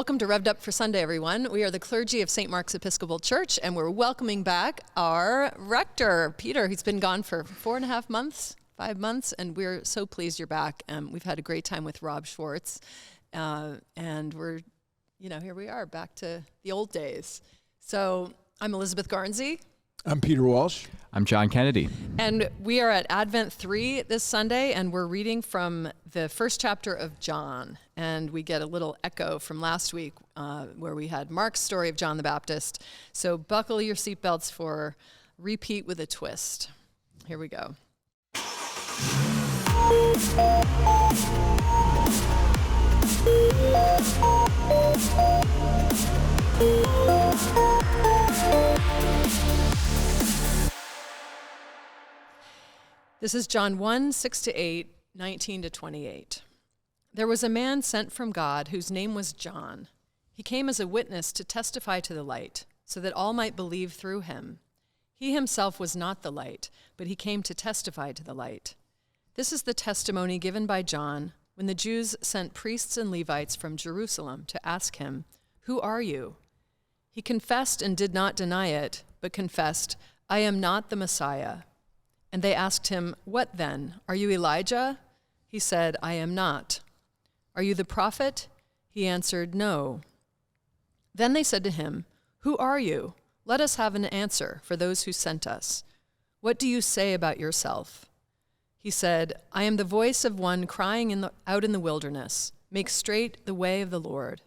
Welcome to Rev'd Up for Sunday, everyone. We are the clergy of St. Mark's Episcopal Church, and we're welcoming back our rector, Peter. He's been gone for 5 months, and we're so pleased you're back. We've had a great time with Rob Schwartz, and we're, here we are, back to the old days. So I'm Elizabeth Garnsey. I'm Peter Walsh. I'm John Kennedy. And we are at Advent 3 this Sunday, and we're reading from the first chapter of John. And we get a little echo from last week where we had Mark's story of John the Baptist. So buckle your seatbelts for repeat with a twist. Here we go. This is John 1, 6-8, 19-28. There was a man sent from God whose name was John. He came as a witness to testify to the light, so that all might believe through him. He himself was not the light, but he came to testify to the light. This is the testimony given by John when the Jews sent priests and Levites from Jerusalem to ask him, "Who are you?" He confessed and did not deny it, but confessed, "I am not the Messiah." And they asked him, "What then? Are you Elijah?" He said, "I am not." "Are you the prophet?" He answered, "No." Then they said to him, "Who are you? Let us have an answer for those who sent us. What do you say about yourself?" He said, "I am the voice of one crying out in the wilderness, 'Make straight the way of the Lord,'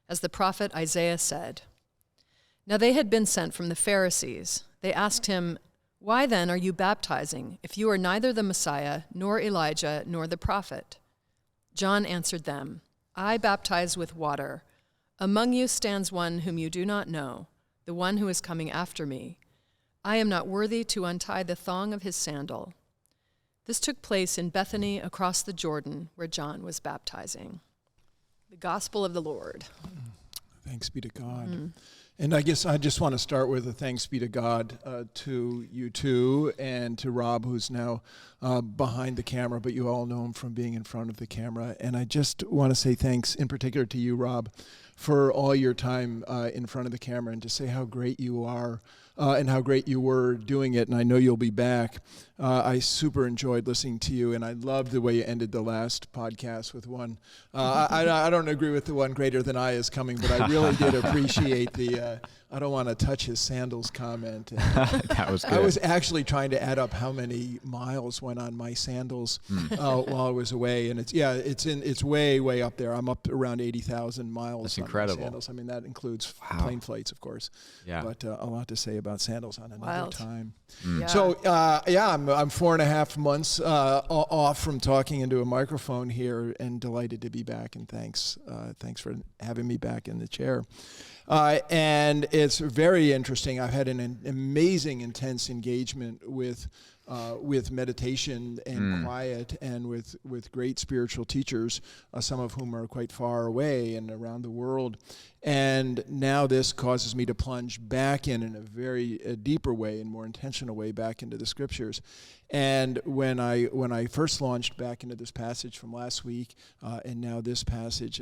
as the prophet Isaiah said." Now they had been sent from the Pharisees. They asked him, "Why then are you baptizing, if you are neither the Messiah, nor Elijah, nor the prophet?" John answered them, "I baptize with water. Among you stands one whom you do not know, the one who is coming after me. I am not worthy to untie the thong of his sandal." This took place in Bethany across the Jordan, where John was baptizing. The Gospel of the Lord. Thanks be to God. And I guess I just want to start with a thanks be to God to you two and to Rob, who's now behind the camera, but you all know him from being in front of the camera. And I just want to say thanks in particular to you, Rob, for all your time in front of the camera, and to say how great you are and how great you were doing it. And I know you'll be back. I super enjoyed listening to you, and I loved the way you ended the last podcast with one. I don't agree with the one greater than I is coming, but I really did appreciate the I don't want to touch his sandals comment. That was good. I was actually trying to add up how many miles went on my sandals while I was away, and it's way up there. I'm up around 80,000 miles. That's on incredible. My sandals. I mean, that includes plane flights, of course. Yeah. But a lot to say about sandals on another time. Yeah. So I'm 4.5 months off from talking into a microphone here, and delighted to be back. And thanks for having me back in the chair. And it's very interesting. I've had an amazing, intense engagement with meditation and quiet, and with great spiritual teachers, some of whom are quite far away and around the world. And now this causes me to plunge back in a very deeper way and more intentional way back into the scriptures. And when I first launched back into this passage from last week, and now this passage,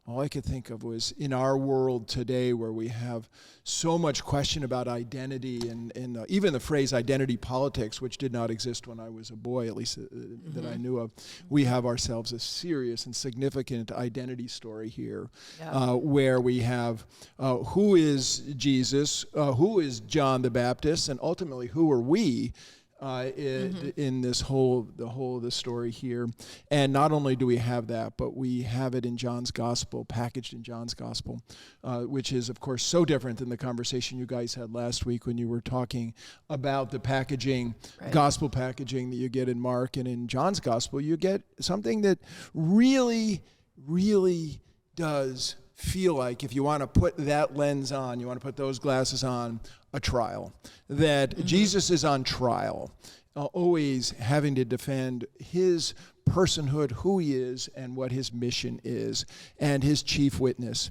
all I could think of was, in our world today, where we have so much question about identity and even the phrase identity politics, which did not exist when I was a boy, at least that I knew of. We have ourselves a serious and significant identity story here, where we have who is Jesus, who is John the Baptist, and ultimately who are we in this whole of the story here. And not only do we have that, but we have it in John's gospel, packaged in John's gospel, which is, of course, so different than the conversation you guys had last week when you were talking about the packaging, gospel packaging that you get in Mark. And in John's gospel, you get something that really, really does feel like, if you want to put that lens on, you want to put those glasses on, a trial. That Jesus is on trial, always having to defend his personhood, who he is, and what his mission is, and his chief witness,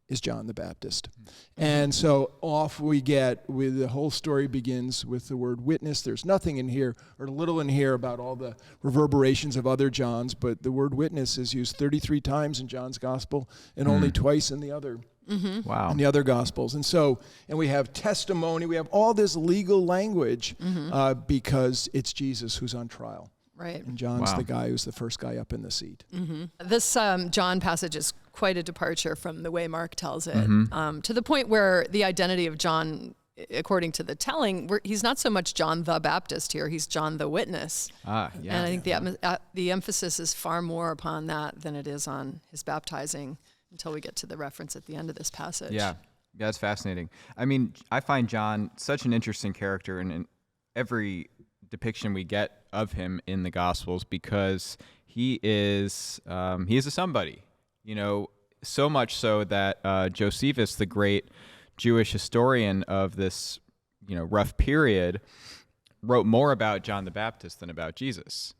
is John the Baptist. And so off we get with the whole story begins with the word witness. There's nothing in here or little in here about all the reverberations of other Johns, but the word witness is used 33 times in John's gospel and only twice in the other. Wow. In the other gospels. And so, and we have testimony, we have all this legal language because it's Jesus who's on trial. Right. And John's the guy who's the first guy up in the seat. This John passage is quite a departure from the way Mark tells it, to the point where the identity of John, according to the telling, he's not so much John the Baptist here, he's John the Witness. Yeah. And I think the emphasis is far more upon that than it is on his baptizing until we get to the reference at the end of this passage. Yeah, that's fascinating. I mean, I find John such an interesting character in every depiction we get of him in the Gospels because he is a somebody, so much so that Josephus, the great Jewish historian of this, rough period, wrote more about John the Baptist than about Jesus.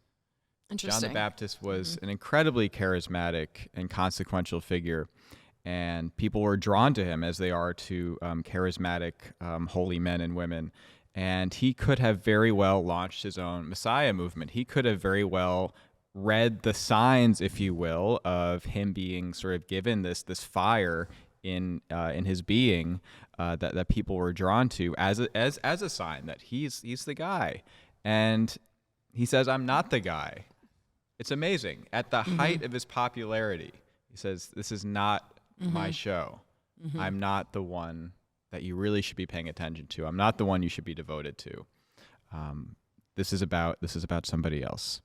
John the Baptist was an incredibly charismatic and consequential figure, and people were drawn to him as they are to charismatic, holy men and women. And he could have very well launched his own Messiah movement. He could have very well read the signs, if you will, of him being sort of given this fire in his being that people were drawn to as a sign that he's the guy. And he says, "I'm not the guy." It's amazing. At the height of his popularity, he says, "This is not my show. I'm not the one that you really should be paying attention to. I'm not the one you should be devoted to. This is about somebody else."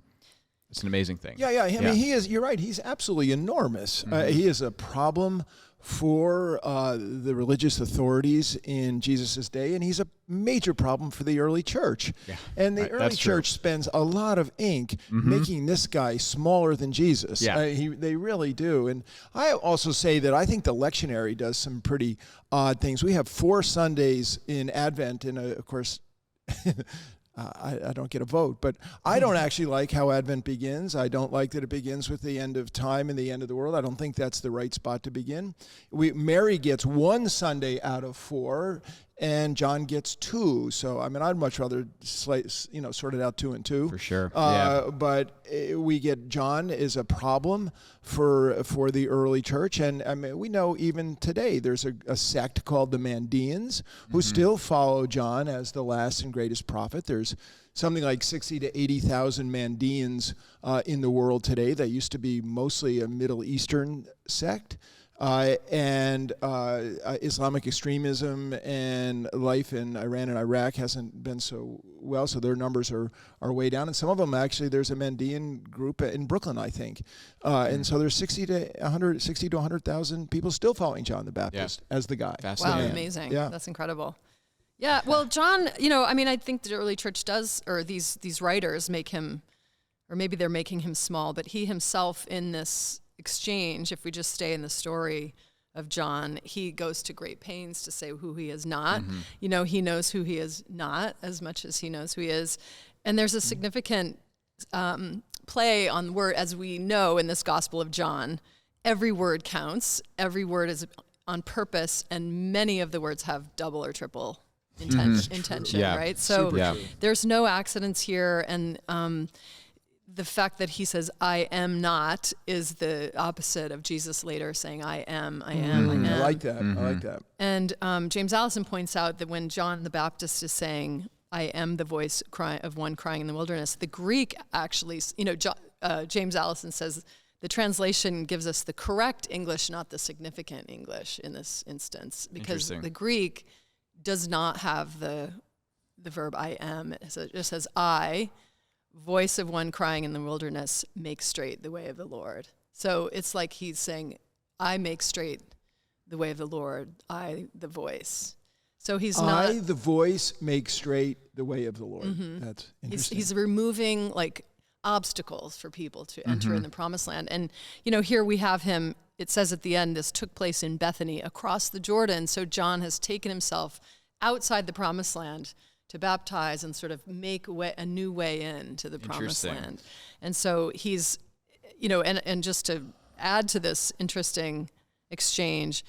It's an amazing thing. Yeah. I mean, he is. You're right. He's absolutely enormous. He is a problem for the religious authorities in Jesus' day, and he's a major problem for the early church. Yeah, and the early church spends a lot of ink making this guy smaller than Jesus. Yeah. They really do. And I also say that I think the lectionary does some pretty odd things. We have 4 Sundays in Advent, and of course, I don't get a vote, but I don't actually like how Advent begins. I don't like that it begins with the end of time and the end of the world. I don't think that's the right spot to begin. Mary gets 1 Sunday out of 4, and John gets 2. So, I mean, I'd much rather sort it out 2 and 2. For sure. But we get John is a problem for the early church. And I mean, we know even today there's a sect called the Mandeans who still follow John as the last and greatest prophet. There's something like 60 to 80,000 Mandeans in the world today. That used to be mostly a Middle Eastern sect. And Islamic extremism and life in Iran and Iraq hasn't been so well, so their numbers are way down. And some of them, actually, there's a Mandean group in Brooklyn, I think. And so there's 60 to 100,000 people still following John the Baptist as the guy. Wow, amazing. Yeah. That's incredible. Yeah, well, John, I think the early church does, or these writers make him, or maybe they're making him small, but he himself in this exchange, if we just stay in the story of John, he goes to great pains to say who he is not. He knows who he is not as much as he knows who he is. And there's a significant play on word, as we know in this Gospel of John. Every word counts. Every word is on purpose, and many of the words have double or triple intention, right? So there's no accidents here, and the fact that he says, "I am not," is the opposite of Jesus later saying, I am. I like that. I like that. And James Allison points out that when John the Baptist is saying, "I am the voice of one crying in the wilderness," the Greek actually, James Allison says the translation gives us the correct English, not the significant English in this instance, because the Greek does not have the verb "I am." It just says, "I, voice of one crying in the wilderness, make straight the way of the Lord." So it's like he's saying, "I make straight the way of the Lord, I, the voice." So he's not... I, the voice, make straight the way of the Lord. That's interesting. He's removing obstacles for people to enter in the promised land. And, here we have him, it says at the end, this took place in Bethany across the Jordan. So John has taken himself outside the promised land to baptize and sort of make a new way into the promised land. And so he's, and just to add to this interesting exchange,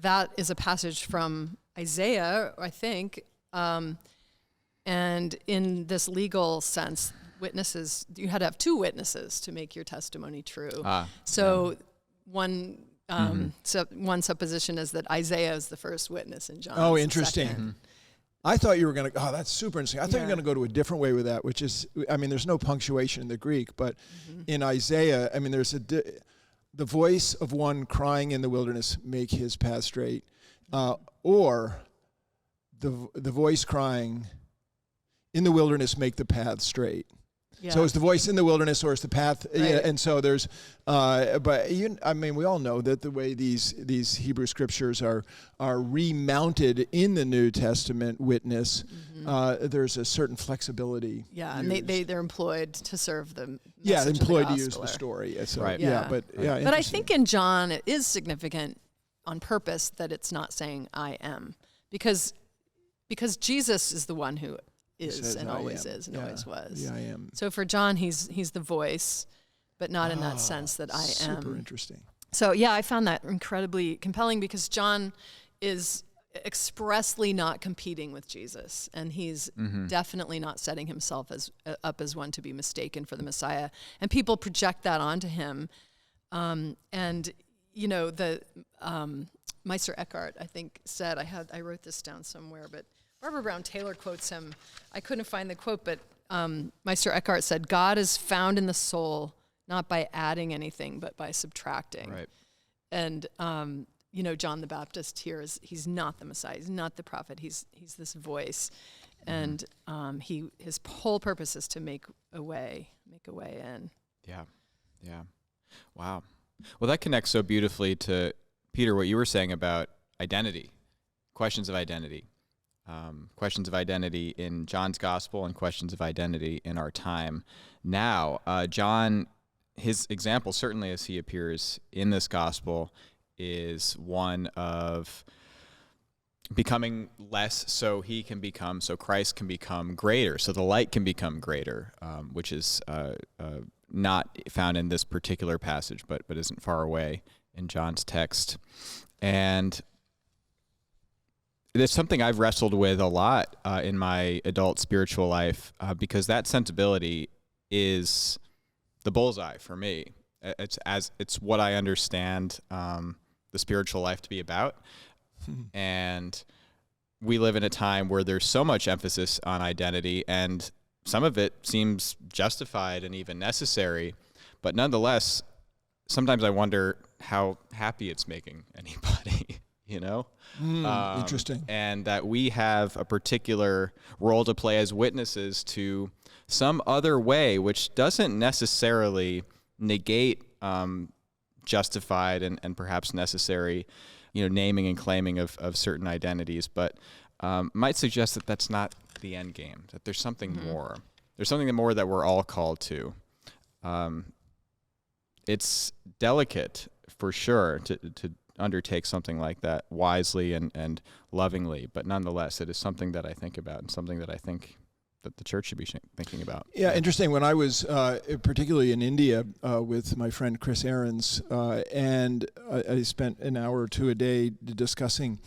that is a passage from Isaiah, I think. And in this legal sense, witnesses, you had to have two witnesses to make your testimony true. One supposition is that Isaiah is the first witness and John. Oh, interesting. The second. I thought you were going to, that's super interesting. I thought you were going to go to a different way with that, which is, I mean, there's no punctuation in the Greek, but in Isaiah, I mean, there's the voice of one crying in the wilderness, make his path straight, or the voice crying in the wilderness, make the path straight. Yeah. So it's the voice in the wilderness, or it's the path, right. Yeah, and so there's, I mean, we all know that the way these Hebrew scriptures are remounted in the New Testament witness, there's a certain flexibility. Yeah, used. And they're employed to serve the they're employed to use the story. So, right. Yeah, but I think in John it is significant on purpose that it's not saying I am, because Jesus is the one who is and always is and always was. Yeah, I am. So for John, he's the voice, but not in that sense that I am. Super interesting. So yeah, I found that incredibly compelling because John is expressly not competing with Jesus, and he's definitely not setting himself up as one to be mistaken for the Messiah. And people project that onto him. And you know, the Meister Eckhart, I think, said, I wrote this down somewhere, but Barbara Brown Taylor quotes him. I couldn't find the quote, but Meister Eckhart said, God is found in the soul not by adding anything, but by subtracting. Right. And, you know, John the Baptist here he's not the Messiah. He's not the prophet. He's this voice. And his whole purpose is to make a way in. Yeah. Yeah. Wow. Well, that connects so beautifully to, Peter, what you were saying about identity, questions of identity. Questions of identity in John's gospel and questions of identity in our time now. John, his example, certainly as he appears in this gospel, is one of becoming less so Christ can become greater, so the light can become greater, which is not found in this particular passage, but isn't far away in John's text. And it's something I've wrestled with a lot in my adult spiritual life because that sensibility is the bullseye for me. It's what I understand the spiritual life to be about. And we live in a time where there's so much emphasis on identity, and some of it seems justified and even necessary. But nonetheless, sometimes I wonder how happy it's making anybody. You know? Interesting. And that we have a particular role to play as witnesses to some other way, which doesn't necessarily negate justified and perhaps necessary, naming and claiming of certain identities, but might suggest that that's not the end game, that there's something more. There's something more that we're all called to. It's delicate, for sure, to undertake something like that wisely and lovingly, but nonetheless, it is something that I think about and something that I think that the church should be thinking about. Yeah, interesting. When I was particularly in India with my friend Chris Ahrens, and I spent an hour or two a day discussing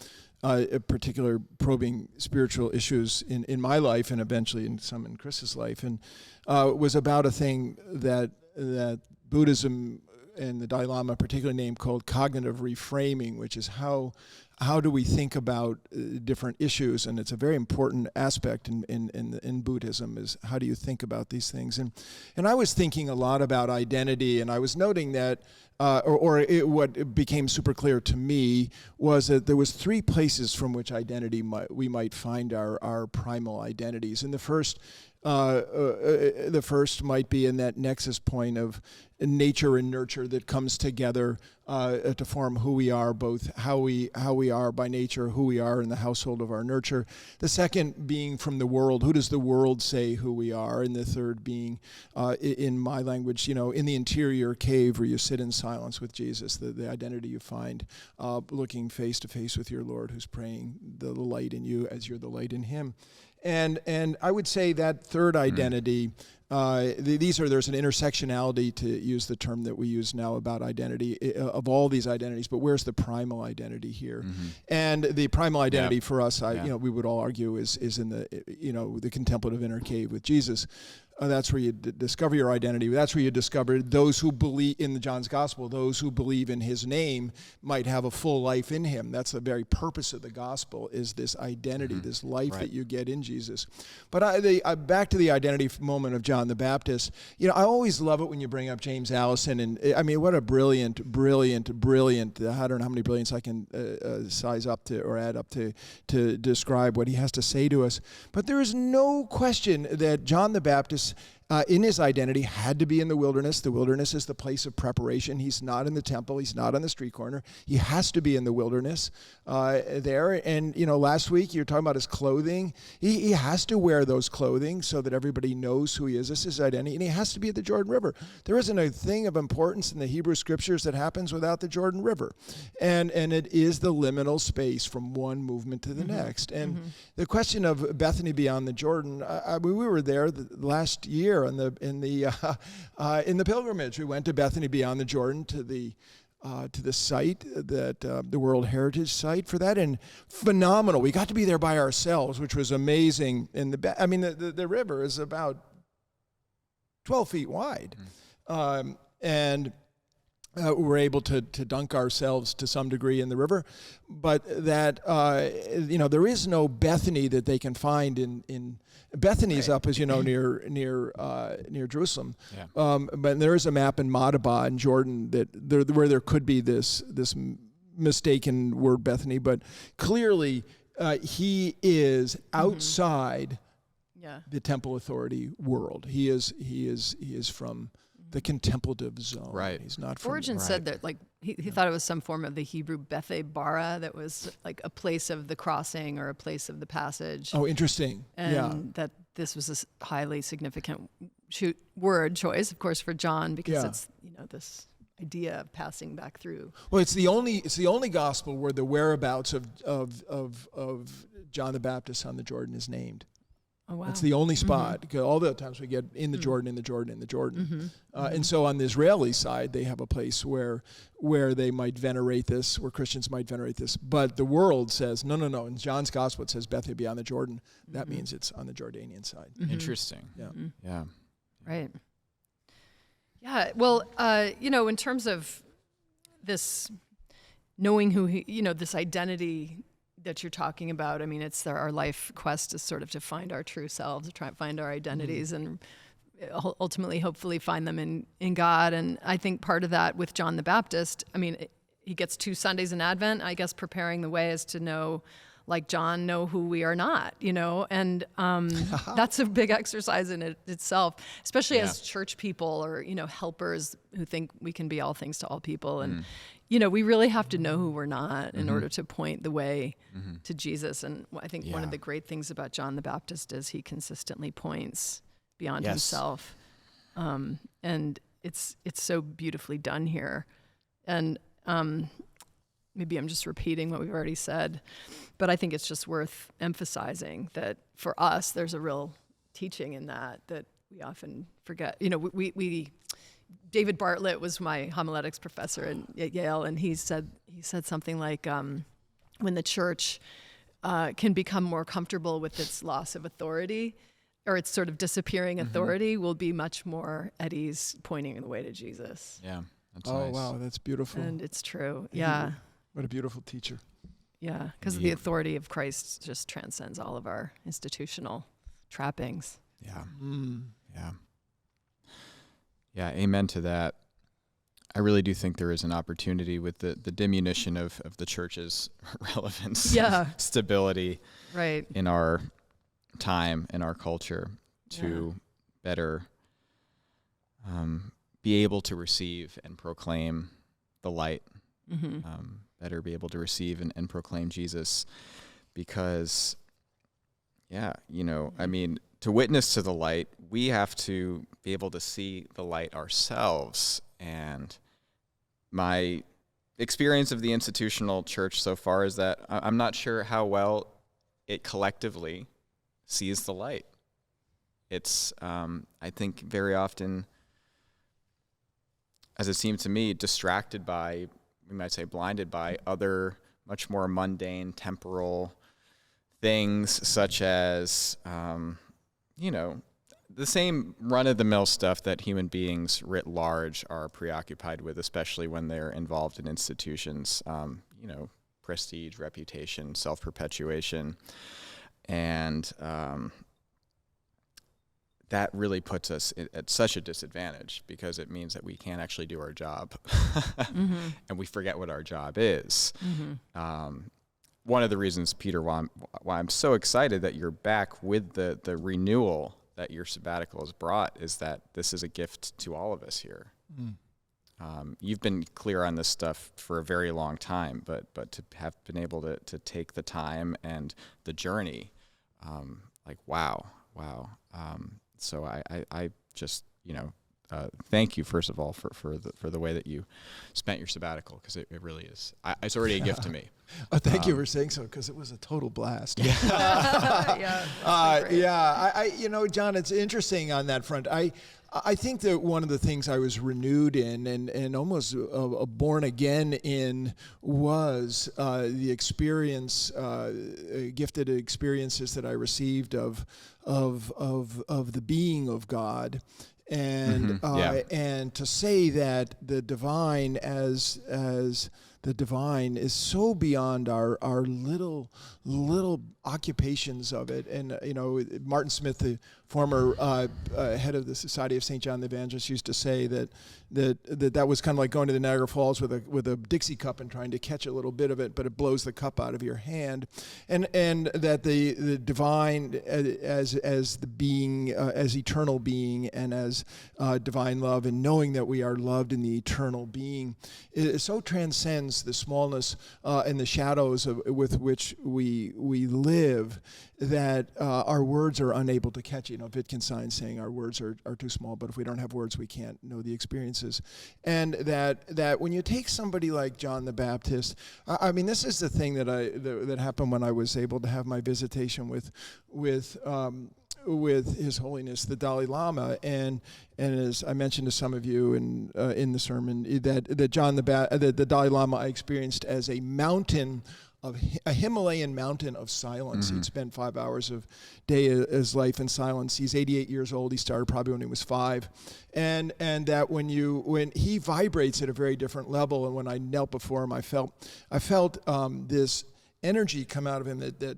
particular probing spiritual issues in my life and eventually in some in Chris's life, and it was about a thing that Buddhism and the Dalai Lama particularly named called cognitive reframing, which is how do we think about different issues, and it's a very important aspect in Buddhism, is how do you think about these things, and I was thinking a lot about identity, and I was noting that what became super clear to me was that there was three places from which identity we might find our primal identities, and the first might be in that nexus point of nature and nurture that comes together to form who we are, both how we are by nature, who we are in the household of our nurture. The second being from the world, who does the world say who we are? And the third being, in my language, in the interior cave where you sit in silence with Jesus, the identity you find, looking face to face with your Lord, who's praying the light in you as you're the light in him. And I would say that third identity There's an intersectionality, to use the term that we use now about identity, of all these identities, but where's the primal identity here? And the primal identity for us, we would all argue is in the contemplative inner cave with Jesus. That's where you discover your identity. That's where you discover those who believe in John's gospel, those who believe in his name might have a full life in him. That's the very purpose of the gospel, is this identity, this life that you get in Jesus. But back to the identity moment of John the Baptist. I always love it when you bring up James Allison, and I mean, what a brilliant, I don't know how many brilliants I can size up to or add up to describe what he has to say to us. But there is no question that John the Baptist, in his identity, had to be in the wilderness. The wilderness is the place of preparation. He's not in the temple. He's not on the street corner. He has to be in the wilderness there. And, last week you were talking about his clothing. He has to wear those clothing so that everybody knows who he is. This is his identity. And he has to be at the Jordan River. There isn't a thing of importance in the Hebrew Scriptures that happens without the Jordan River. And it is the liminal space from one movement to the next. And the question of Bethany beyond the Jordan, we were there last year in the pilgrimage. We went to Bethany beyond the Jordan to the site, that the World Heritage Site for that, and phenomenal. We got to be there by ourselves, which was amazing. And the river is about 12 feet wide, and we were able to dunk ourselves to some degree in the river, but that there is no Bethany that they can find in Bethany's up, as you know, near Jerusalem. But there is a map in Madaba in Jordan where there could be this mistaken word Bethany, but clearly he is outside the temple authority world. He is from the contemplative zone. Right. He's not from... Origen said that, like, he thought it was some form of the Hebrew Bethe Bara, that was like a place of the crossing or a place of the passage. Oh, interesting. And that this was a highly significant word choice, of course, for John, because it's, this idea of passing back through. Well, it's the only gospel where the whereabouts of John the Baptist on the Jordan is named. Oh, wow. It's the only spot, because all the times we get in the Jordan. And so on the Israeli side, they have a place where they might venerate this, where Christians might venerate this. But the world says, no. In John's gospel, it says Bethany beyond the Jordan. That means it's on the Jordanian side. Interesting. Yeah. Right. Yeah. Well, in terms of this knowing who this identity that you're talking about, I mean, it's our life quest is sort of to find our true selves, to try and find our identities, and ultimately, hopefully, find them in God. And I think part of that with John the Baptist, I mean, he gets 2 Sundays in Advent. I guess preparing the way is to know, like John, know who we are not, and that's a big exercise in itself, especially as church people or, helpers who think we can be all things to all people. And, we really have to know who we're not in order to point the way to Jesus. And I think one of the great things about John the Baptist is he consistently points beyond himself. And it's so beautifully done here. And maybe I'm just repeating what we've already said, but I think it's just worth emphasizing that for us, there's a real teaching in that we often forget. David Bartlett was my homiletics professor at Yale, and he said something like, when the church can become more comfortable with its loss of authority, or its sort of disappearing authority, will be much more at ease pointing the way to Jesus. Yeah, that's nice. Oh, wow, that's beautiful. And it's true. Yeah. What a beautiful teacher. Yeah, because the authority of Christ just transcends all of our institutional trappings. Yeah. Yeah. Yeah, amen to that. I really do think there is an opportunity with the diminution of the church's relevance, stability in our time, in our culture, to better be able to receive and proclaim the light, better be able to receive and proclaim Jesus, because, I mean, to witness to the light, we have to be able to see the light ourselves. And my experience of the institutional church so far is that I'm not sure how well it collectively sees the light. it's, I think, very often, as it seemed to me, distracted by, we might say blinded by, other much more mundane, temporal things, such as, the same run-of-the-mill stuff that human beings writ large are preoccupied with, especially when they're involved in institutions, prestige, reputation, self-perpetuation. And that really puts us at such a disadvantage, because it means that we can't actually do our job. And we forget what our job is. One of the reasons, Peter, why I'm so excited that you're back with the renewal that your sabbatical has brought, is that this is a gift to all of us here. You've been clear on this stuff for a very long time, but to have been able to take the time and the journey, wow. So I just, thank you, first of all, for the way that you spent your sabbatical, because it really is. It's already a gift to me. Oh, thank you for saying so, because it was a total blast. John, it's interesting on that front. I think that one of the things I was renewed in and almost born again in was the experience, gifted experiences that I received of the being of God. And and to say that the divine as the divine is so beyond our little occupations of it. And Martin Smith, the former head of the Society of St. John the Evangelist, used to say that was kind of like going to the Niagara Falls with a Dixie cup and trying to catch a little bit of it, but it blows the cup out of your hand. And that the divine as the being, as eternal being, and as divine love, and knowing that we are loved in the eternal being, it so transcends the smallness and the shadows with which we live, that our words are unable to catch it. Wittgenstein saying our words are too small, but if we don't have words, we can't know the experiences. And that when you take somebody like John the Baptist, I mean, this is the thing that happened when I was able to have my visitation with His Holiness the Dalai Lama, and as I mentioned to some of you in the sermon, that John the Dalai Lama I experienced as a Himalayan mountain of silence. He'd spent 5 hours of day of his life in silence. He's 88 years old. He started probably when he was 5, and that when he vibrates at a very different level. And when I knelt before him, I felt this energy come out of him that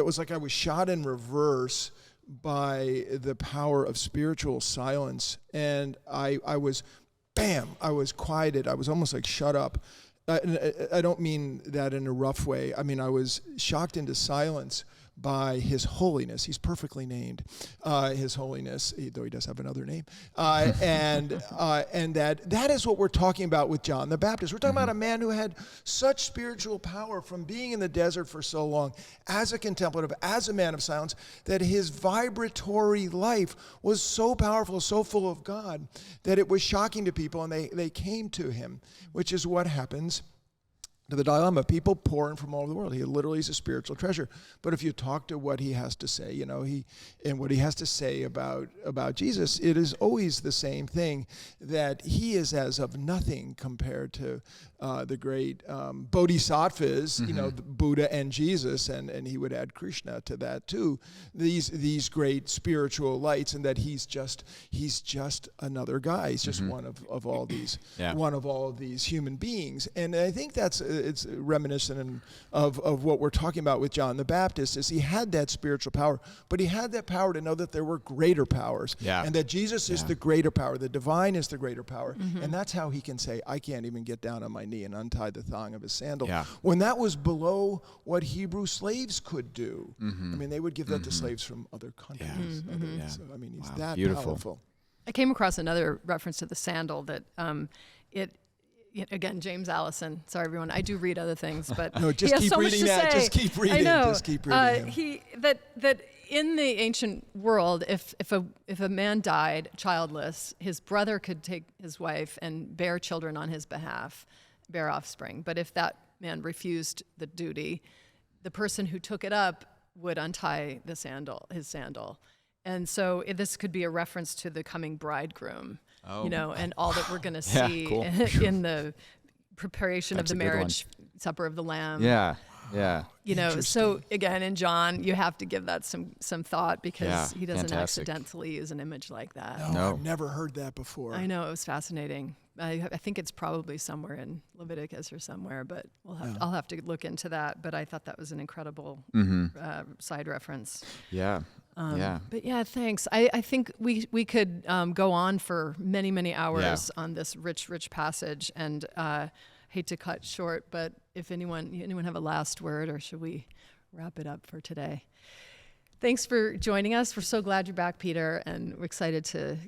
was like I was shot in reverse by the power of spiritual silence, and I was quieted. I was almost like shut up. I don't mean that in a rough way. I mean, I was shocked into silence by His Holiness. He's perfectly named, His Holiness, though he does have another name. And that is what we're talking about with John the Baptist. We're talking about a man who had such spiritual power from being in the desert for so long, as a contemplative, as a man of silence, that his vibratory life was so powerful, so full of God, that it was shocking to people, and they came to him, which is what happens to the Dalai Lama. People pour in from all over the world. He literally is a spiritual treasure. But if you talk to what he has to say, what he has to say about Jesus, it is always the same thing, that he is as of nothing compared to the great bodhisattvas, Buddha and Jesus, and he would add Krishna to that too. These great spiritual lights, and that he's just another guy. He's just one of all these one of all of these human beings. And I think it's reminiscent of what we're talking about with John the Baptist. Is he had that spiritual power, but he had that power to know that there were greater powers, and that Jesus is the greater power. The divine is the greater power, and that's how he can say, "I can't even get down on my knee and untie the thong of his sandal," when that was below what Hebrew slaves could do. I mean, they would give that to slaves from other countries. So, I mean, he's that powerful. I came across another reference to the sandal that again, James Allison. Sorry, everyone. I do read other things, but no, just keep reading that. Just keep reading. I know. Just keep reading. That in the ancient world, if a man died childless, his brother could take his wife and bear children on his behalf, bear offspring. But if that man refused the duty, the person who took it up would untie his sandal. And so this could be a reference to the coming bridegroom, and all that we're going to see cool. in the preparation of the marriage supper of the Lamb. Yeah. So again, in John, you have to give that some thought, because he doesn't fantastic. accidentally use an image like that. No, I've never heard that before. I know, it was fascinating. I think it's probably somewhere in Leviticus or somewhere, but I'll have to look into that. But I thought that was an incredible side reference. Yeah. But yeah, thanks. I think we could go on for many, many hours on this rich passage, and hate to cut short, but if anyone have a last word, or should we wrap it up for today? Thanks for joining us. We're so glad you're back, Peter, and we're excited to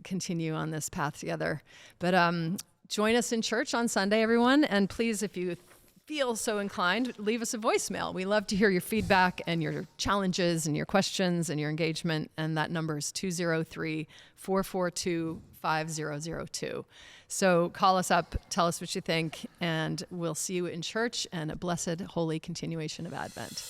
continue on this path together. But join us in church on Sunday, everyone, and please, if you feel so inclined, leave us a voicemail. We love to hear your feedback and your challenges and your questions and your engagement, and that number is 203-442-5002. So call us up, tell us what you think, and we'll see you in church, and a blessed, holy continuation of Advent.